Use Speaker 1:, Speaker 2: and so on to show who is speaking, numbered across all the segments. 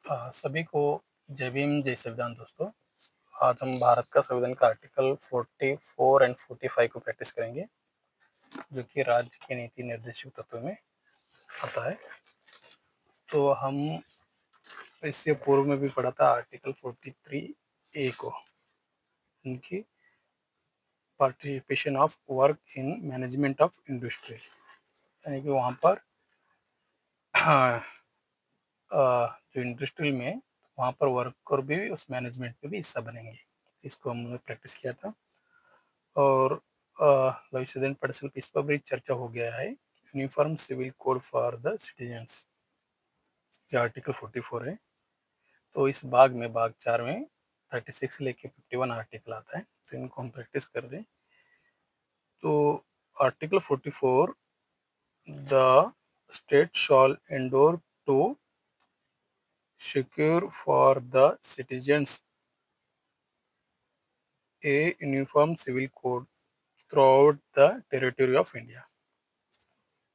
Speaker 1: सभी को जय भीम जय संविधान दोस्तों। आज हम भारत का संविधान का आर्टिकल 44 एंड 45 को प्रैक्टिस करेंगे, जो कि राज्य के नीति निर्देशक तत्व में आता है। तो हम इससे पूर्व में भी पढ़ा था आर्टिकल 43A को, इनकी participation of work in management of industry, यानी कि वहाँ पर जो इंडस्ट्री में वहाँ पर वर्कर भी उस मैनेजमेंट में भी हिस्सा बनेंगे। इसको हमने प्रैक्टिस किया था और लविसदन पड़सल इस पर भी चर्चा हो गया है। Uniform civil code for the citizens, ये आर्टिकल 44 है। तो इस भाग 4 में 36 लेके 51 आर्टिकल आता है, तो इनको हम प्रैक्टिस कर रहे हैं। तो article 44, the state shall endeavour to secure for the citizens a uniform civil code throughout the territory of India,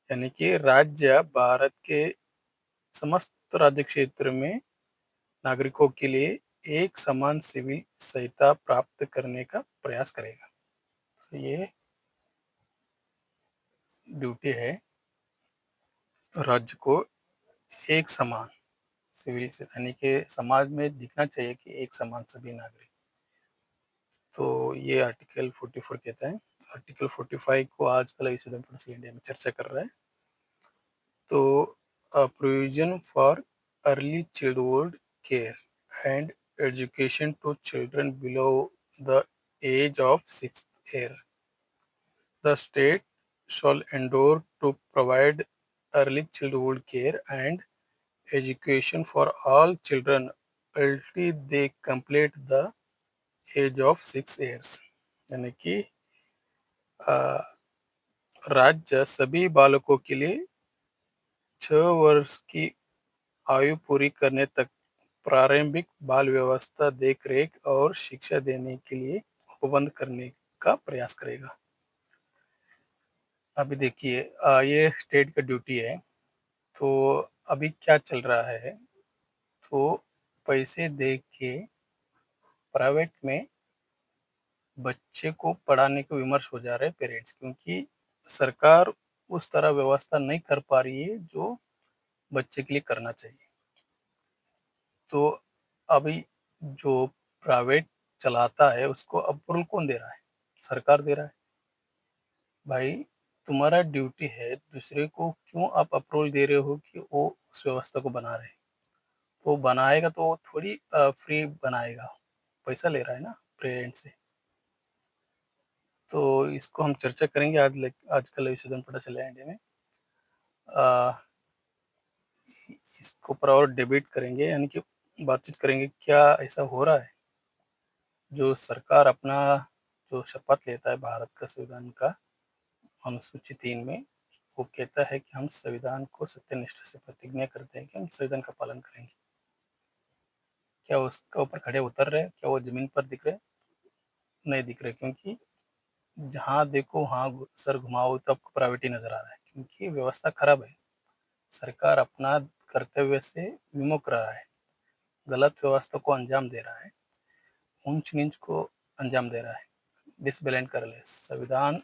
Speaker 1: यानी कि राज्य भारत के समस्त राज्य क्षेत्र में नागरिकों के लिए एक समान सिविल संहिता प्राप्त करने का प्रयास करेगा। तो ये ड्यूटी है राज्य को एक समान सिविल से, यानी कि समाज में दिखना चाहिए कि एक समान सभी नागरिक। तो ये आर्टिकल 44 कहता है। आर्टिकल 45 को आजकल इंडिया में चर्चा कर रहा है। तो provision for early childhood care and education to children below the age of 6th year, the state shall endure to provide early childhood care and education for all children until they complete the age of 6 years, यानी कि राज्य सभी बालकों के लिए 6 वर्ष की आयु पूरी करने तक प्रारंभिक बाल व्यवस्था, देख रेख और शिक्षा देने के लिए उपबंध करने का प्रयास करेगा। अभी देखिए, ये स्टेट का ड्यूटी है। तो अभी क्या चल रहा है, तो पैसे दे के प्राइवेट में बच्चे को पढ़ाने को विमर्श हो जा रहे हैं पेरेंट्स, क्योंकि सरकार उस तरह व्यवस्था नहीं कर पा रही है जो बच्चे के लिए करना चाहिए। तो अभी जो प्राइवेट चलाता है उसको अप्रूवल कौन दे रहा है? सरकार दे रहा है। भाई, तुम्हारा ड्यूटी है, दूसरे को क्यों आप अप्रूवल दे रहे हो कि वो उस व्यवस्था को बना रहे? तो बनाएगा तो वो थोड़ी फ्री बनाएगा, पैसा ले रहा है ना पेरेंट से। तो इसको हम चर्चा करेंगे आजकल संविधान पता चला है इंडिया में। इसको पर और डिबेट करेंगे, यानी कि बातचीत करेंगे क्या ऐसा हो रहा है। जो सरकार अपना जो शपथ लेता है भारत का संविधान का अनुसूची 3 में, वो कहता है कि हम संविधान को सत्यनिष्ठा से प्रतिज्ञा करते हैं कि हम संविधान का पालन करेंगे। क्या उसका ऊपर खड़े उतर रहे? क्या वो जमीन पर दिख रहे? नहीं दिख रहे, क्योंकि जहाँ देखो वहाँ सर घुमाओ तो आपको प्राइवेट ही नजर आ रहा है, क्योंकि व्यवस्था खराब है। सरकार अपना कर्तव्य से विमुख रहा है, गलत व्यवस्था को अंजाम दे रहा है, ऊंच नीच को अंजाम दे रहा है, डिसबैलेंस कर ले। संविधान